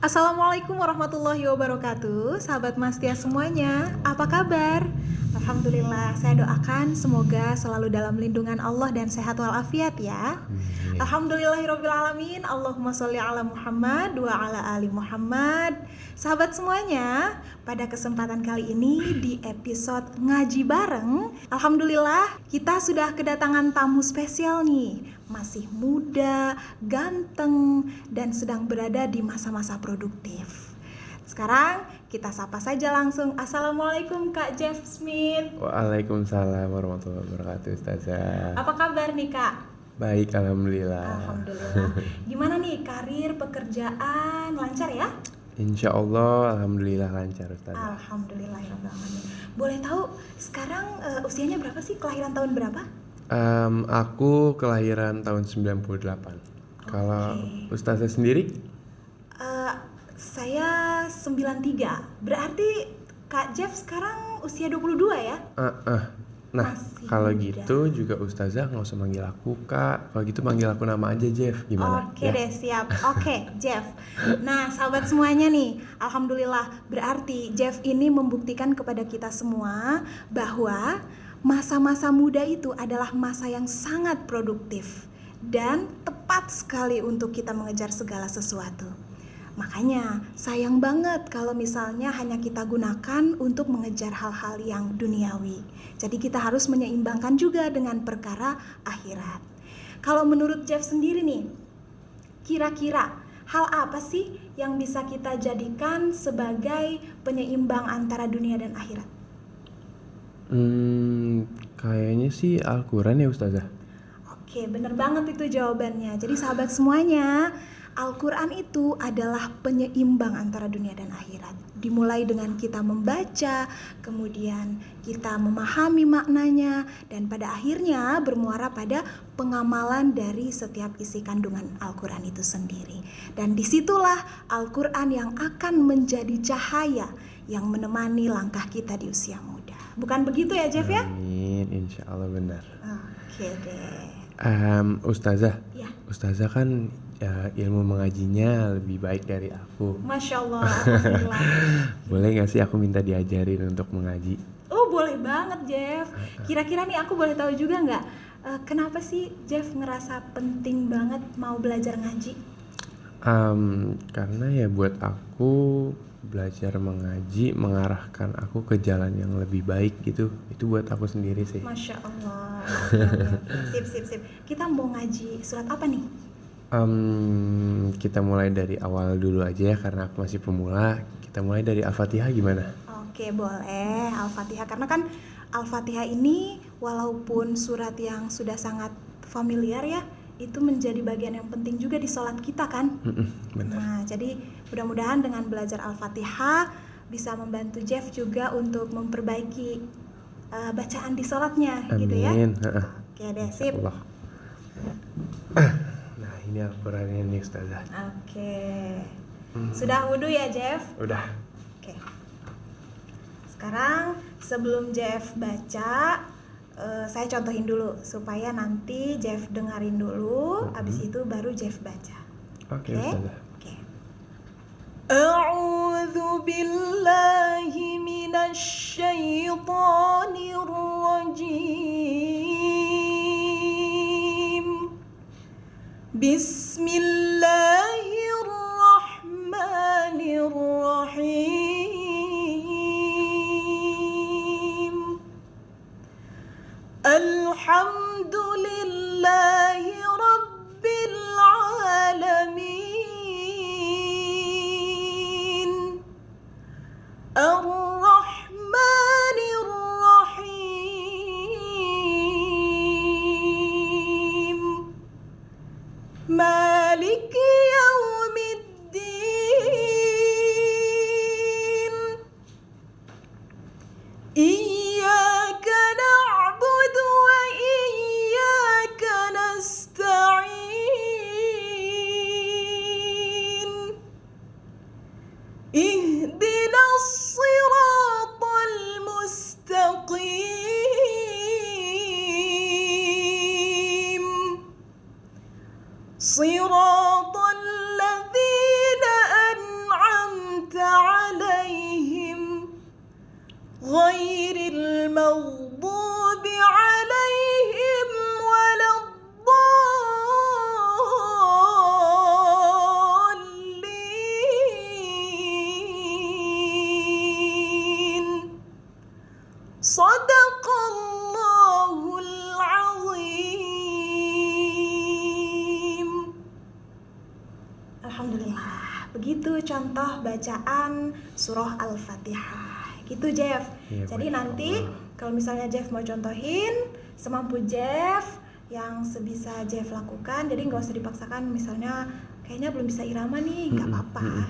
Assalamualaikum warahmatullahi wabarakatuh. Sahabat Mastia semuanya, apa kabar? Alhamdulillah, saya doakan semoga selalu dalam lindungan Allah dan sehat walafiat ya. Alhamdulillahirrabbilalamin. Allahumma sholli ala Muhammad wa ala ali Muhammad. Sahabat semuanya, pada kesempatan kali ini di episode ngaji bareng, alhamdulillah kita sudah kedatangan tamu spesial nih. Masih muda, ganteng, dan sedang berada di masa-masa produktif. Sekarang kita sapa saja langsung. Assalamualaikum Kak Jeff Smith. Waalaikumsalam warahmatullahi wabarakatuh, Ustazah. Apa kabar nih Kak? Baik, alhamdulillah. Alhamdulillah. Gimana nih karir, pekerjaan, lancar ya? Insya Allah, alhamdulillah lancar, Ustazah. Alhamdulillahirrahmanirrahim. Boleh tahu sekarang usianya berapa sih? Kelahiran tahun berapa? Aku kelahiran tahun 98. Kalau Ustazah sendiri? Saya 93. Berarti Kak Jeff sekarang usia 22 ya? Nah, Masih kalau muda. gitu juga Ustazah nggak usah manggil aku Kak. Kalau gitu manggil aku nama aja, Jeff. Gimana? Oke deh, siap. Oke, Jeff. Nah, sahabat semuanya nih, alhamdulillah berarti Jeff ini membuktikan kepada kita semua bahwa masa-masa muda itu adalah masa yang sangat produktif dan tepat sekali untuk kita mengejar segala sesuatu. Makanya sayang banget kalau misalnya hanya kita gunakan untuk mengejar hal-hal yang duniawi. Jadi kita harus menyeimbangkan juga dengan perkara akhirat. Kalau menurut Jeff sendiri nih, kira-kira hal apa sih yang bisa kita jadikan sebagai penyeimbang antara dunia dan akhirat? Kayaknya sih Al-Quran ya, Ustazah. Oke, bener banget itu jawabannya. Jadi sahabat semuanya, Al-Quran itu adalah penyeimbang antara dunia dan akhirat. Dimulai dengan kita membaca, kemudian kita memahami maknanya, dan pada akhirnya bermuara pada pengamalan dari setiap isi kandungan Al-Quran itu sendiri. Dan disitulah Al-Quran yang akan menjadi cahaya yang menemani langkah kita di usia muda. Bukan begitu ya Jeff ya? Amin, insya Allah benar. Oke deh. Ustazah, Ya. Ustazah kan ilmu mengajinya lebih baik dari aku. Masya Allah, alhamdulillah. Boleh gak sih aku minta diajarin untuk mengaji? Oh boleh banget Jeff. Kira-kira nih aku boleh tahu juga nggak, kenapa sih Jeff ngerasa penting banget mau belajar ngaji? Karena ya buat aku belajar mengaji mengarahkan aku ke jalan yang lebih baik gitu. Itu buat aku sendiri sih. Masya Allah. Sip. Kita mau ngaji surat apa nih? Kita mulai dari awal dulu aja ya karena aku masih pemula. Kita mulai dari Al-Fatihah gimana? Oke boleh, Al-Fatihah. Karena kan Al-Fatihah ini walaupun surat yang sudah sangat familiar ya, itu menjadi bagian yang penting juga di sholat kita kan. Benar. Nah jadi mudah-mudahan dengan belajar Al-Fatihah bisa membantu Jeff juga untuk memperbaiki bacaan di sholatnya. Amin. Gitu ya. Oke deh, sip. Allah. Nah ini Al-Qurannya nih Ustazah. Oke. Sudah wudhu ya Jeff? Udah. Oke. Sekarang sebelum Jeff baca, saya contohin dulu supaya nanti Jeff dengerin dulu, abis itu baru Jeff baca. Oke, Ustazah. Oke. A'udzu billahi minasy syaithanir rajim. Bismillahirrahmanirrahim. Alhamdulillahi rabbil alamin. Ar-Rahmanir Rahim. Maliki yaumiddin. Iyyaka na'budu wa iyyaka nasta'in. Ihdinas siratal mustaqim. صراط الذين أنعمت begitu contoh bacaan surah Al-Fatihah. Gitu Jeff. Iya, Jadi Masya nanti Allah. kalau misalnya Jeff mau contohin semampu Jeff, yang sebisa Jeff lakukan, jadi nggak usah dipaksakan. Misalnya kayaknya belum bisa irama nih, nggak apa-apa,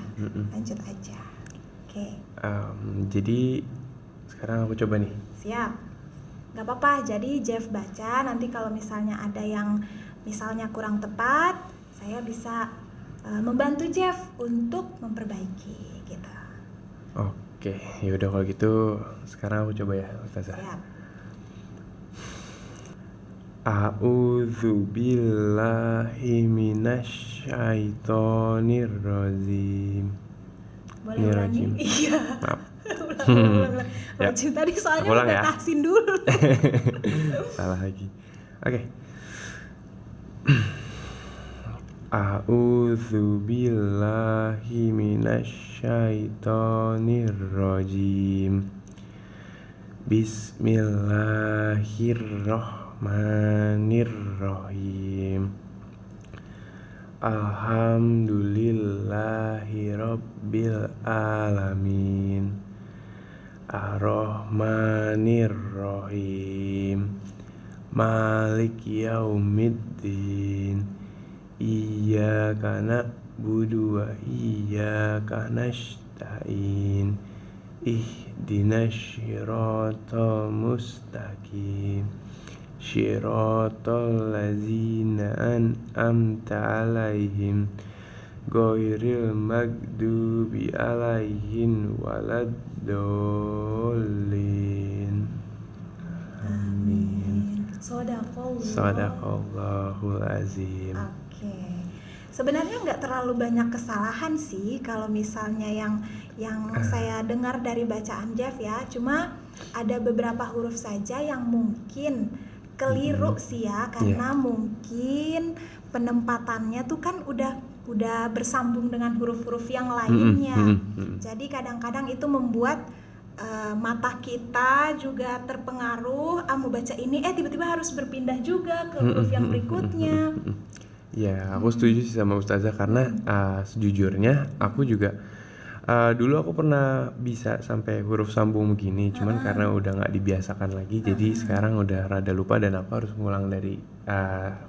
lanjut aja. Oke, Jadi sekarang aku coba nih. siap. Nggak apa-apa, jadi Jeff baca, nanti kalau misalnya ada yang misalnya kurang tepat, saya bisa membantu Jeff untuk memperbaiki gitu. Oke, yaudah kalau gitu sekarang aku coba ya Ustazah. Siap. A'udzu billahi minasyaitonir rajim. Boleh Ini ulangi? rajim. Iya. Maaf. Ulang. Ya. Rajim tadi soalnya Aku ulang udah ya. tahsin dulu. Salah lagi. Oke. A'udzu billahi minasyaitonir rajim. Bismillahirrahmanirrahim. Alhamdulillahi rabbil alamin. Ar-Rahmanir-Rahim. Malik yaumiddin. Iyyaka na'budu wa iyyaka nasta'in. Ihdinas syiratal mustaqim. Syiratal ladzina an'amta 'alaihim ghairil maghdubi 'alaihim waladdallin. Amin. Sadaqallahul azim. Oke. Sebenarnya nggak terlalu banyak kesalahan sih kalau misalnya yang saya dengar dari bacaan Jeff ya. Cuma ada beberapa huruf saja yang mungkin keliru sih ya, karena mungkin penempatannya tuh kan udah bersambung dengan huruf-huruf yang lainnya. Jadi kadang-kadang itu membuat mata kita juga terpengaruh, mau baca ini tiba-tiba harus berpindah juga ke huruf yang berikutnya. Ya, aku setuju sih sama Ustazah karena sejujurnya aku juga dulu aku pernah bisa sampai huruf sambung begini, cuman karena udah nggak dibiasakan lagi, jadi sekarang udah rada lupa dan aku harus ngulang dari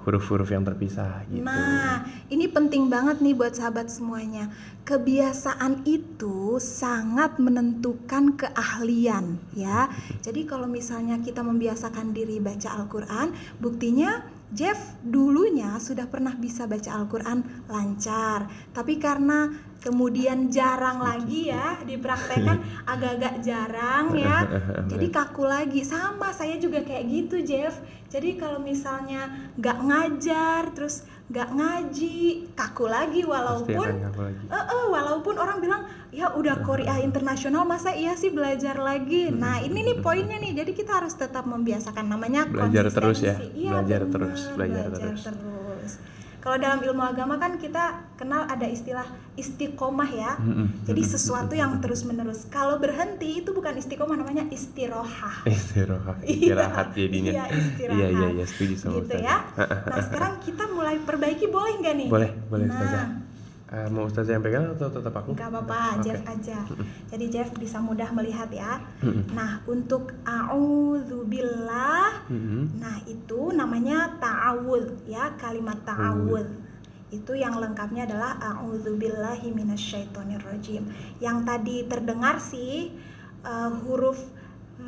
huruf-huruf yang terpisah gitu. Nah, ini penting banget nih buat sahabat semuanya. Kebiasaan itu sangat menentukan keahlian ya. Jadi kalau misalnya kita membiasakan diri baca Al-Quran, buktinya Jeff dulunya sudah pernah bisa baca Al-Quran lancar, tapi karena kemudian jarang lagi ya dipraktekkan, agak-agak jarang ya, jadi kaku lagi. Sama saya juga kayak gitu Jeff. Jadi kalau misalnya nggak ngajar terus nggak ngaji, kaku lagi. Walaupun orang bilang ya udah Korea internasional, masa iya sih belajar lagi. Nah ini nih poinnya nih, jadi kita harus tetap membiasakan, namanya Belajar terus ya, konsistensi. Iya, belajar benar, terus. Kalau dalam ilmu agama kan kita kenal ada istilah istiqomah ya. Jadi sesuatu yang terus menerus. Kalau berhenti itu bukan istiqomah, namanya istirohah. Istirahat jadinya. Iya, istirahat. Iya, setuju sama gitu Ustazah. ya. Nah sekarang kita mulai perbaiki, boleh nggak nih? Boleh Nah, Ustazah. Mau Ustazah yang pegang atau tetap aku? nggak apa-apa, Oke. Jeff aja. Jadi Jeff bisa mudah melihat ya. Nah untuk a'udzubillah, nah itu namanya ta'awudz ya, kalimat ta'awudz. Itu yang lengkapnya adalah a'udzubillahi minasyaitonirrajim. Yang tadi terdengar sih huruf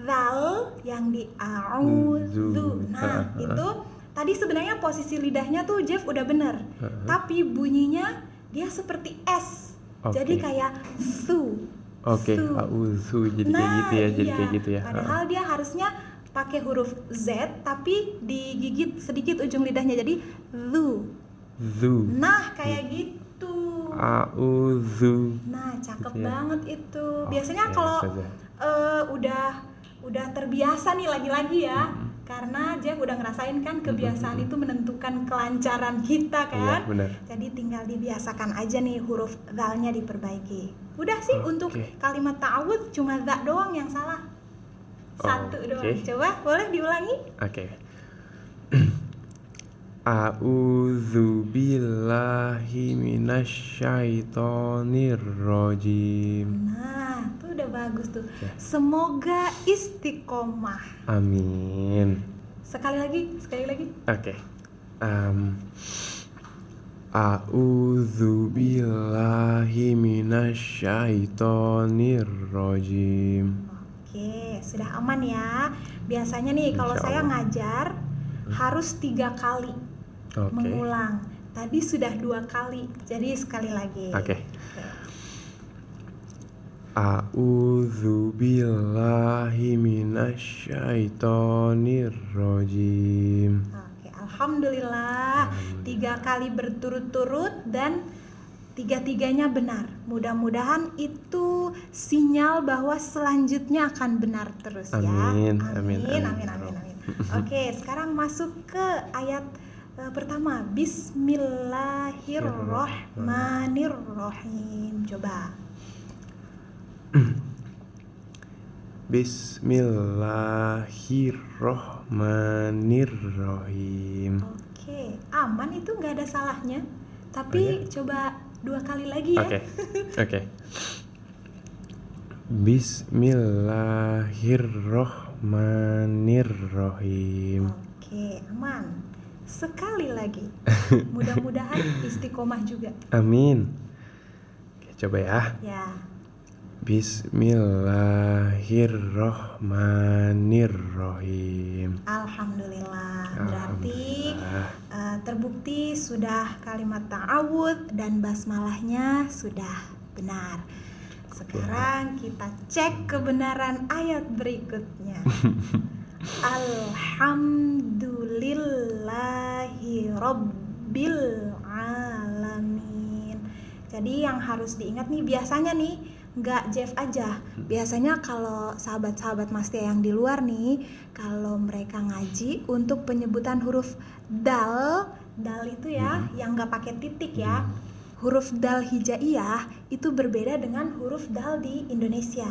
zal yang di a'udzu. Nah itu tadi sebenarnya posisi lidahnya tuh Jeff udah bener, tapi bunyinya dia seperti S. Jadi kayak su. Oke, su. auzu jadi kayak gitu ya, jadi kayak gitu ya. Padahal dia harusnya pakai huruf Z tapi digigit sedikit ujung lidahnya, jadi zu. Zu. Nah, kayak gitu. Auzu. Nah, cakep Gitu ya. banget itu. Biasanya Oke, kalau Ustazah. udah terbiasa nih lagi-lagi ya. Karena Jeff udah ngerasain kan kebiasaan itu menentukan kelancaran kita kan. Iya, benar. Jadi tinggal dibiasakan aja nih huruf zalnya diperbaiki. Udah sih untuk kalimat ta'awudz cuma za doang yang salah. Satu doang. Coba boleh diulangi? Oke. A'udzu billahi minasyaitonir rajim. Nah, tuh udah bagus tuh. Oke. Semoga istiqomah. Amin. Sekali lagi. Oke. A'udzu billahi minasyaitonir rajim. Oke, sudah aman ya. Biasanya nih kalau Insya saya Allah. ngajar harus 3 kali Oke. mengulang. Tadi sudah 2 kali, jadi sekali lagi. Oke. A'udzu billahi minasyaitonir rajim. Oke, alhamdulillah 3 kali berturut-turut dan 3-tiganya benar. Mudah-mudahan itu sinyal bahwa selanjutnya akan benar terus ya. Amin, Amin. amin, Amin. Oke, sekarang masuk ke ayat pertama. Bismillahirrahmanirrahim. Coba. Bismillahirrahmanirrahim. Oke, aman itu nggak ada salahnya. Tapi coba 2 kali lagi ya. Oke. Bismillahirrahmanirrahim. Oke, aman. Sekali lagi. Mudah-mudahan istiqomah juga. Amin. Oke, coba ya. Ya. Bismillahirrahmanirrahim. Alhamdulillah. Berarti Alhamdulillah. terbukti sudah kalimat ta'awudz dan basmalahnya sudah benar. Sekarang kita cek kebenaran ayat berikutnya. Alhamdulillahi Rabbil Alamin. Jadi yang harus diingat nih, biasanya nih nggak Jeff aja. Biasanya kalau sahabat-sahabat Mastia yang di luar nih, kalau mereka ngaji untuk penyebutan huruf dal itu ya, yang nggak pakai titik ya. Huruf dal hijaiyah itu berbeda dengan huruf dal di Indonesia.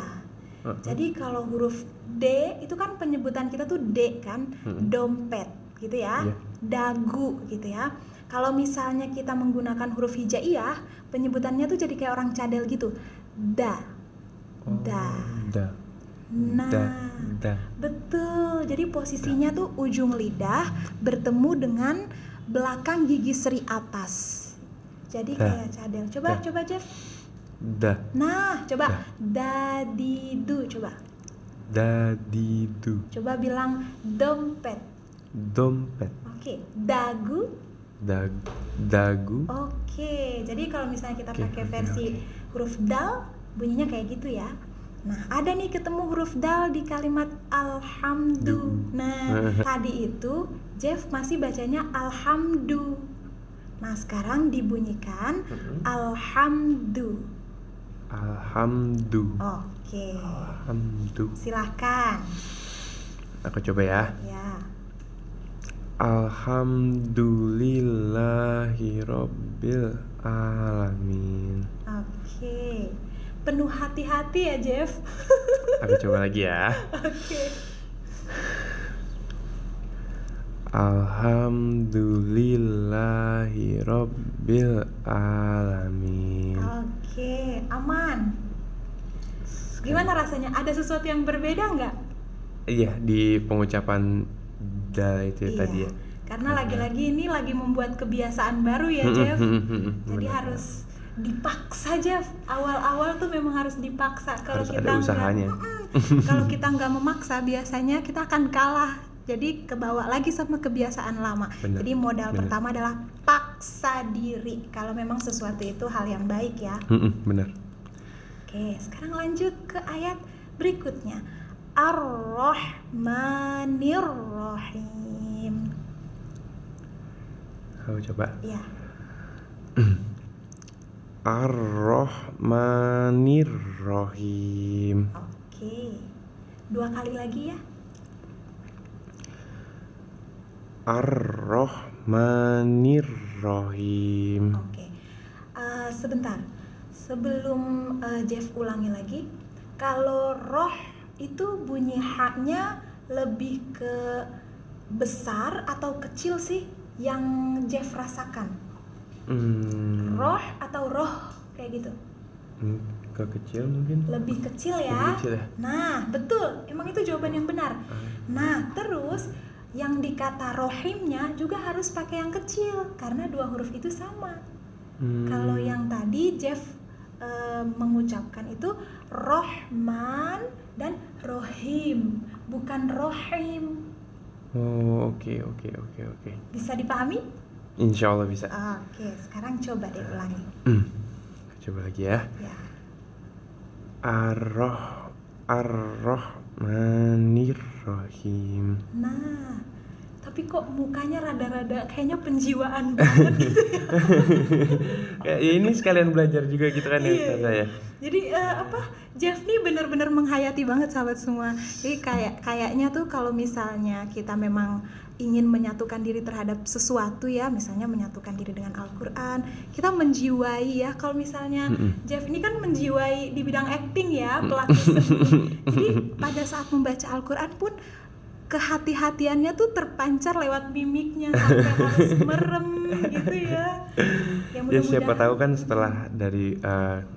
Jadi kalau huruf D itu kan penyebutan kita tuh D kan, dompet gitu ya, dagu gitu ya. Kalau misalnya kita menggunakan huruf hijaiyah, penyebutannya tuh jadi kayak orang cadel gitu. Da. Nah, betul. Jadi posisinya tuh ujung lidah bertemu dengan belakang gigi seri atas. Jadi kayak cadel. Coba Jeff. Da. Nah, coba dadidu, coba. Dadidu. Coba bilang dompet. Dompet. Oke, dagu. Dagu. Oke, jadi kalau misalnya kita pakai Oke. versi huruf dal, bunyinya kayak gitu ya. Nah, ada nih ketemu huruf dal di kalimat alhamdu. Nah, tadi itu Jeff masih bacanya alhamdu. Nah, sekarang dibunyikan alhamdu. Alhamdu. Oke. Alhamdu. Silahkan. Aku coba ya. Ya. Alhamdulillahi Rabbil Alamin. Oke. Penuh hati-hati ya, Jeff. Aku coba lagi ya. Oke. Alhamdulillahi Rabbil Alamin. Oke, aman. Gimana rasanya? Ada sesuatu yang berbeda nggak? Iya, di pengucapan dal itu Iya. tadi ya. Karena lagi-lagi ini lagi membuat kebiasaan baru ya, Jeff. Jadi Benar. harus dipaksa, Jeff. Awal-awal tuh memang harus dipaksa. Kalau Harus kita ada usahanya. kalau kita nggak memaksa, biasanya kita akan kalah. Jadi kebawa lagi sama kebiasaan lama. Benar, Jadi modal benar. pertama adalah paksa diri. Kalau memang sesuatu itu hal yang baik ya. Benar. Oke, sekarang lanjut ke ayat berikutnya. Ar-Rahmanir-Rahim. Aku coba. Ya. Ar-Rahmanir-Rahim. Oke. 2 kali lagi ya. Ar-Rahmanir-Rahim. Oke. Sebentar. Sebelum Jeff ulangi lagi, kalau roh itu bunyi haknya lebih ke besar atau kecil sih? yang Jeff rasakan? Roh atau roh kayak gitu? Kecil mungkin. Lebih kecil ya? Lebih kecil ya? Nah, betul. Emang itu jawaban yang benar. Nah, terus yang di kata rohimnya juga harus pakai yang kecil karena dua huruf itu sama. Kalau yang tadi Jeff mengucapkan itu Rohman dan Rohim, bukan Rohim. Oh, oke. Bisa dipahami? Insya Allah bisa. Oke, sekarang coba deh ulangi. Coba lagi ya. Ya. Ar-Rahmanir-Rahim. Nah, tapi kok mukanya rada-rada kayaknya penjiwaan banget gitu ya. Kayak ini sekalian belajar juga gitu kan ya Ustazah ya. Jadi Jeff nih benar-benar menghayati banget sahabat semua. Jadi kayaknya tuh kalau misalnya kita memang ingin menyatukan diri terhadap sesuatu ya, misalnya menyatukan diri dengan Al-Quran, kita menjiwai ya. Kalau misalnya Jeff ini kan menjiwai di bidang acting ya, pelaku seni. Jadi pada saat membaca Al-Quran pun kehati-hatiannya tuh terpancar lewat mimiknya sampai harus merem gitu ya. Ya siapa tahu kan setelah dari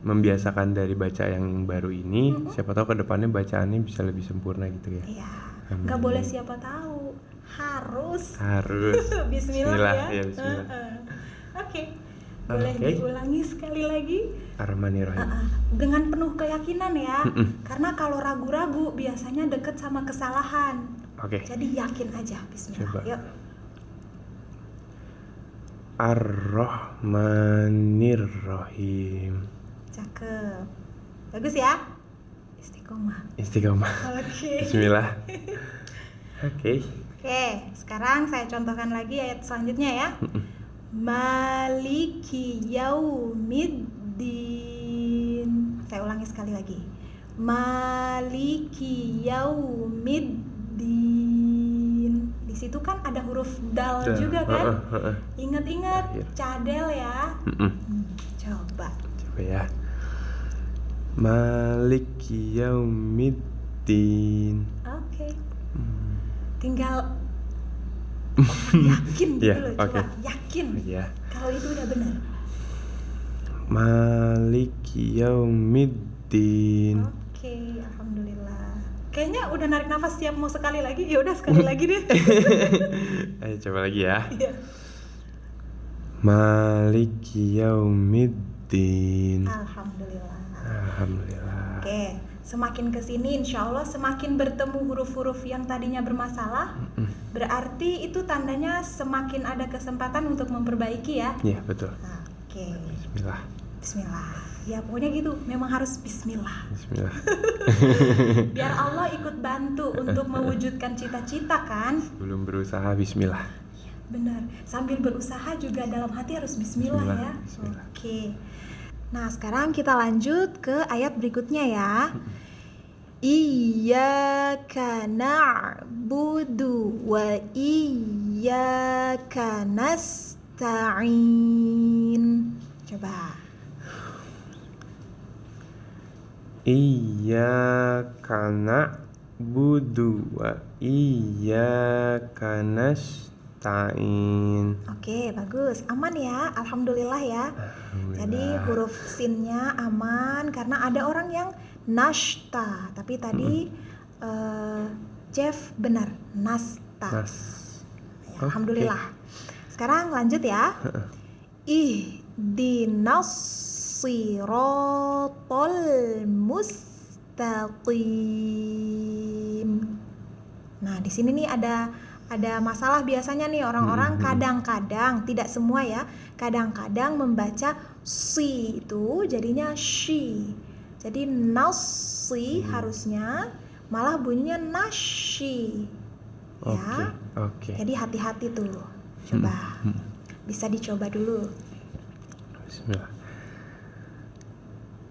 membiasakan dari baca yang baru ini, siapa tahu kedepannya bacaannya bisa lebih sempurna gitu ya. Iya, nggak boleh siapa tahu, harus. Bismillah ya. Bismillah. Oke. Boleh diulangi sekali lagi. Ar-Rahmanir-Rahim. Dengan penuh keyakinan ya, karena kalau ragu-ragu biasanya deket sama kesalahan. Oke. Jadi yakin aja. Bismillah. Coba. Yuk. Ar-Rahmanir-Rahim. Cakep. Bagus ya. Istiqomah. Oke. Bismillah. Oke. Sekarang saya contohkan lagi ayat selanjutnya ya. Maliki yaumiddin. Saya ulangi sekali lagi. Maliki yaumiddin. Di situ kan ada huruf dal juga kan? Ingat-ingat cadel ya. Coba ya. Maliki yaumiddin. Oke. Tinggal yakin gitu loh, coba yakin kalau itu udah benar. Maliki yaumiddin. Oke, alhamdulillah. Kayaknya udah narik nafas siap mau sekali lagi. Ya udah sekali lagi deh. Ayo coba lagi ya. Iya. Maliki yaumiddin. Alhamdulillah. Oke. Semakin kesini insya Allah semakin bertemu huruf-huruf yang tadinya bermasalah, berarti itu tandanya semakin ada kesempatan untuk memperbaiki ya. Iya betul. Oke. Bismillah. Ya pokoknya gitu, memang harus Bismillah. Biar Allah ikut bantu untuk mewujudkan cita-cita kan. Belum berusaha Bismillah. Benar, sambil berusaha juga dalam hati harus Bismillah ya. Oke. Nah sekarang kita lanjut ke ayat berikutnya ya. Iyyaka na'budu wa iyyaka nasta'in. Coba. Iyyaka na'budu wa iyyaka nasta'in. Oke, bagus. Aman ya, alhamdulillah ya. Jadi huruf sinnya aman karena ada orang yang nashta, tapi tadi Jeff benar, nasta. Ya, alhamdulillah. Sekarang lanjut ya. Ihdinas siratal mustaqim. Nah, di sini nih ada masalah biasanya nih orang-orang kadang-kadang, tidak semua ya, kadang-kadang membaca si itu jadinya she. Jadi nasi harusnya malah bunyinya nashi. Ya. Jadi hati-hati tuh. Coba. Bisa dicoba dulu. Bismillah.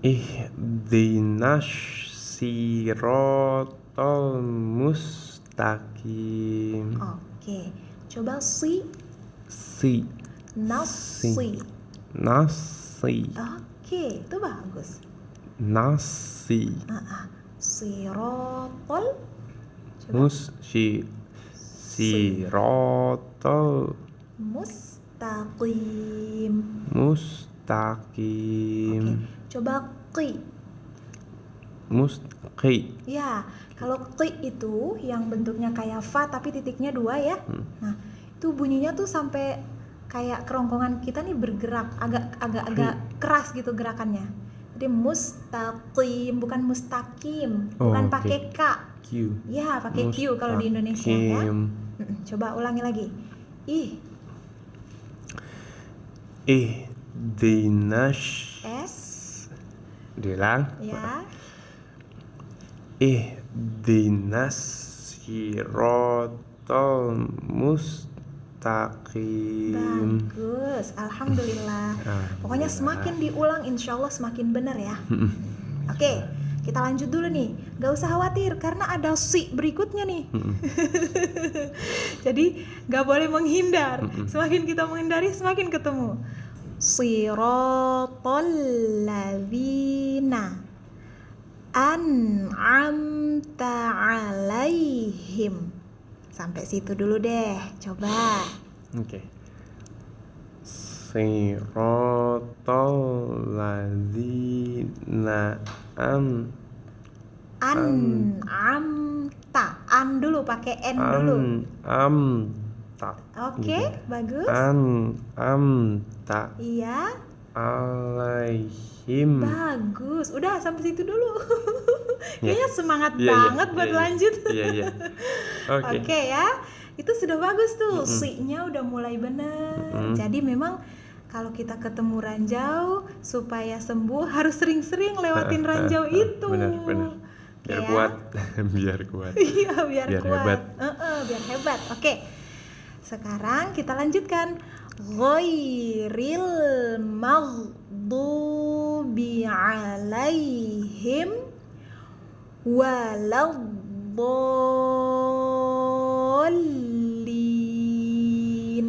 Ihdinas siratal mustaqim. Oke. Coba si. Nasi. Oke, itu bagus. Nasi. Sirotol. Sirotol Mustaqim. Mustaqim. Oke, coba qi. Mustaqi. Ya, kalau qi itu yang bentuknya kayak fa tapi titiknya 2 ya. Nah, itu bunyinya tuh sampai kayak kerongkongan kita nih bergerak, agak keras gitu gerakannya. Jadi mustaqim, bukan mustaqim, Oh, bukan oke. pakai K. Q. Ya, pakai Q kalau di Indonesia ya. Mustaqim. Coba ulangi lagi. Ihdinas. S Dilang. ya. Ihdinas siratal mustaqim. Bagus, alhamdulillah. Pokoknya semakin diulang insya Allah semakin benar ya. Oke, kita lanjut dulu nih. Gak usah khawatir karena ada si berikutnya nih. Jadi gak boleh menghindar. Semakin kita menghindari semakin ketemu. Siratal ladzina an'amta alaihim. Sampai situ dulu deh, coba. Oke. Siratal ladzina An'amta. An dulu pakai N dulu. amta. Oke, bagus. Amta Iya, alaihim. bagus. Udah sampai situ dulu. Kayaknya semangat Iya, banget buat iya. lanjut. Iya. Oke. Oke ya, itu sudah bagus tuh. Si-nya udah mulai bener. Jadi memang kalau kita ketemu ranjau supaya sembuh harus sering-sering lewatin ranjau itu. Benar. Biar Ya. kuat. Biar kuat. Iya, biar kuat. hebat. Biar hebat. Oke. Sekarang kita lanjutkan. Ghairil maghdubi alaihim waladdallin.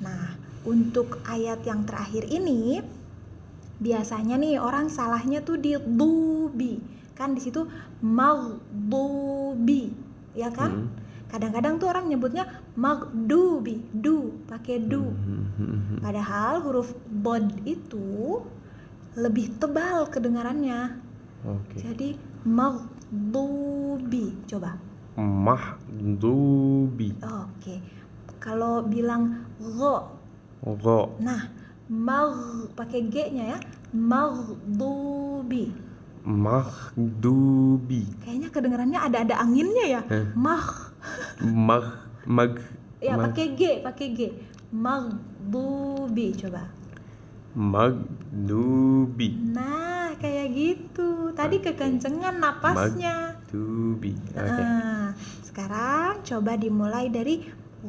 Nah, untuk ayat yang terakhir ini biasanya nih orang salahnya tuh di dubi. Kan di situ maghdubi, ya kan? Kadang-kadang tuh orang nyebutnya maghdubi, du, pakai du. Padahal huruf bod itu lebih tebal kedengarannya. Oke. Jadi maghdubi. Coba. Mahdubi. Oke. Kalau bilang gho, Gho. nah pakai G-nya ya. Maghdubi. Mahdubi. Kayaknya kedengarannya ada anginnya ya. Ya pakai G. Maghdubi. Coba. Magdubi. Nah, kayak gitu. Tadi kekencengan napasnya. Magdubi. Oke. Sekarang coba dimulai dari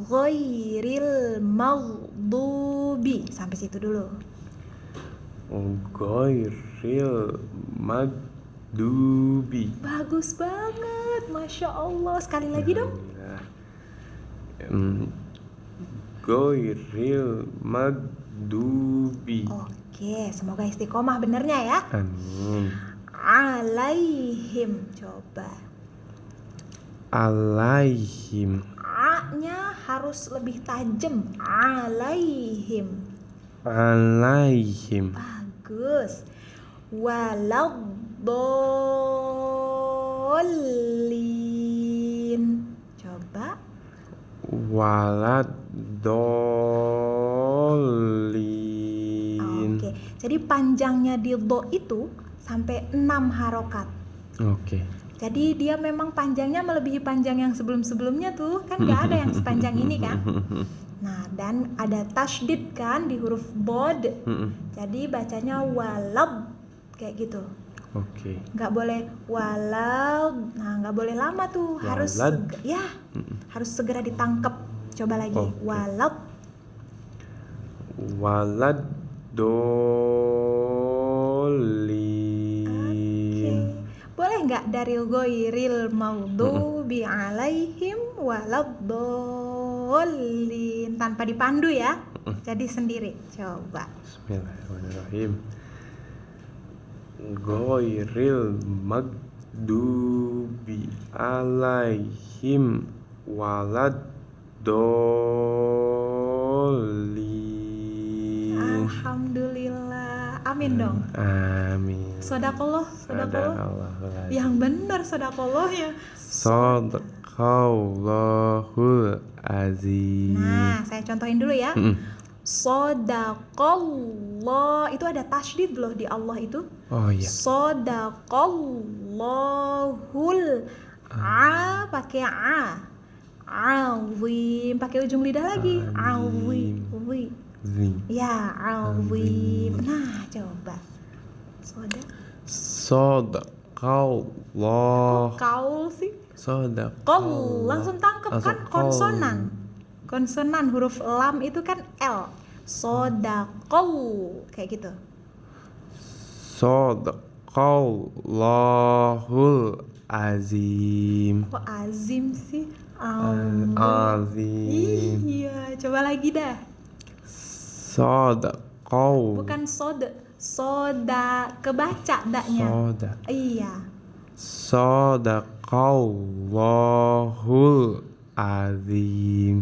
ghairil maghdubi. Sampai situ dulu. Ghairil magdubi. Bagus banget, Masya Allah. Sekali lagi dong. Ghairil magdubi. Oke, semoga istiqomah benernya ya. Amin. Alaihim. Coba. Alaihim. A-nya harus lebih tajam. Alaihim. Alaihim. Bagus. Waladdallin. Coba. Waladdallin. Oke. Jadi panjangnya di do itu sampai 6 harokat. Oke. Jadi dia memang panjangnya melebihi panjang yang sebelum-sebelumnya tuh. Kan gak ada yang sepanjang ini kan. Nah, dan ada tasydid kan di huruf bod. Jadi bacanya walab kayak gitu. Oke. Nggak boleh walab. Nah, nggak boleh lama tuh. Harus harus segera ditangkap. Coba lagi. Oke. Walab. Waladdallin. Boleh nggak dari ghairil maghdubi alaihim waladdallin tanpa dipandu ya? Jadi sendiri. Coba. Bismillahirrahmanirrahim. Ghairil magdubi alaihim waladdallin. Waladdallin. Oke. dolin. Alhamdulillah. Amin dong. Amin. Sodakoloh. Sadaqallahul Yang benar sodakolohnya. Sadaqallahul azim. Nah, saya contohin dulu ya. Mm-mm. Sodakollah itu ada tasydid loh di Allah itu. Oh iya. Sodaqallahul pakai azim, pakai ujung lidah lagi. Azim. Zim. Ya, azim. Nah, coba. Sadaqallah. Kaul sih. Sadaqallah. Kol langsung tangkep kan Langsung konsonan huruf lam itu kan L. Sodakol kayak gitu. Sadaqallahul azim. Kok azim sih? Azim. Iya, coba lagi dah. Sadaqall. Bukan soda kebaca daknya. Iya. Sadaqallahul azim.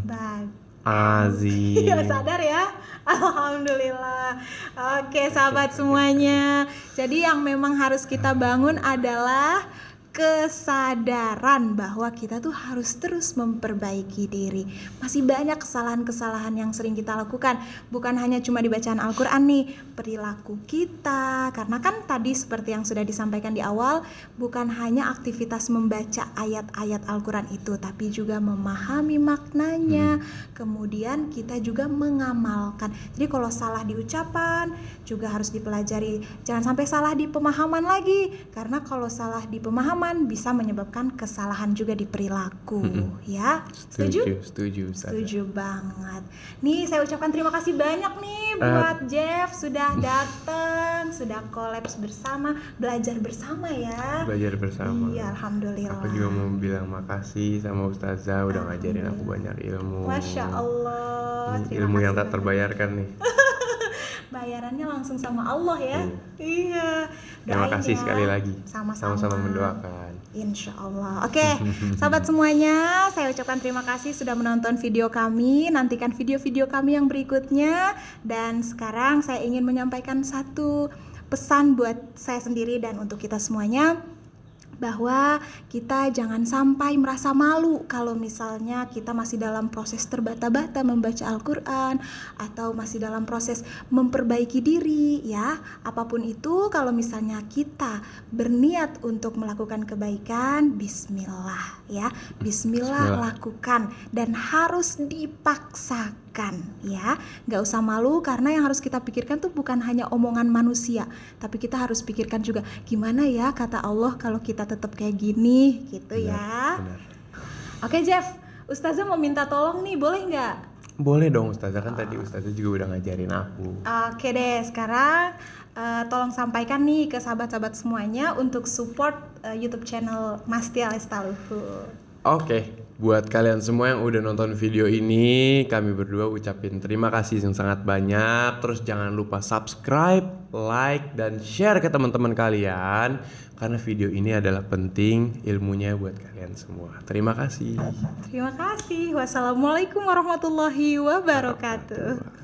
Azim. Ya, sadar ya. Alhamdulillah. Oke, sahabat semuanya. Jadi yang memang harus kita bangun adalah kesadaran bahwa kita tuh harus terus memperbaiki diri. Masih banyak kesalahan-kesalahan yang sering kita lakukan. Bukan hanya cuma di bacaan Al-Quran nih, perilaku kita. Karena kan tadi seperti yang sudah disampaikan di awal, bukan hanya aktivitas membaca ayat-ayat Al-Quran itu, tapi juga memahami maknanya. Kemudian kita juga mengamalkan. Jadi kalau salah di ucapan juga harus dipelajari. Jangan sampai salah di pemahaman lagi. Karena kalau salah di pemahaman bisa menyebabkan kesalahan juga di perilaku, ya. Setuju? Setuju banget. Nih, saya ucapkan terima kasih banyak nih buat Jeff sudah datang, sudah kolaps bersama, belajar bersama ya. Belajar bersama. Iya, alhamdulillah. Aku juga mau bilang makasih sama Ustazah udah ngajarin aku banyak ilmu. Masya Allah. Ilmu yang tak terbayarkan nih. Bayarannya langsung sama Allah ya. Iya. Terima kasih sekali lagi. Sama-sama mendoakan. Insya Allah. Oke, sahabat semuanya, saya ucapkan terima kasih sudah menonton video kami. Nantikan video-video kami yang berikutnya. Dan sekarang saya ingin menyampaikan satu pesan buat saya sendiri dan untuk kita semuanya, bahwa kita jangan sampai merasa malu kalau misalnya kita masih dalam proses terbata-bata membaca Al-Quran atau masih dalam proses memperbaiki diri ya. Apapun itu, kalau misalnya kita berniat untuk melakukan kebaikan, bismillah ya. Bismillah lakukan dan harus dipaksakan ya. Gak usah malu karena yang harus kita pikirkan tuh bukan hanya omongan manusia, tapi kita harus pikirkan juga gimana ya kata Allah kalau kita tetap kayak gini gitu ya. Benar. Oke Jeff, Ustazah mau minta tolong nih, boleh nggak? Boleh dong Ustazah, kan tadi Ustazah juga udah ngajarin aku. Oke deh, sekarang tolong sampaikan nih ke sahabat-sahabat semuanya untuk support YouTube channel Masti Lestaluhu. Oke, buat kalian semua yang udah nonton video ini, kami berdua ucapin terima kasih yang sangat banyak. Terus jangan lupa subscribe, like, dan share ke teman-teman kalian, karena video ini adalah penting ilmunya buat kalian semua. Terima kasih. Terima kasih. Wassalamualaikum warahmatullahi wabarakatuh.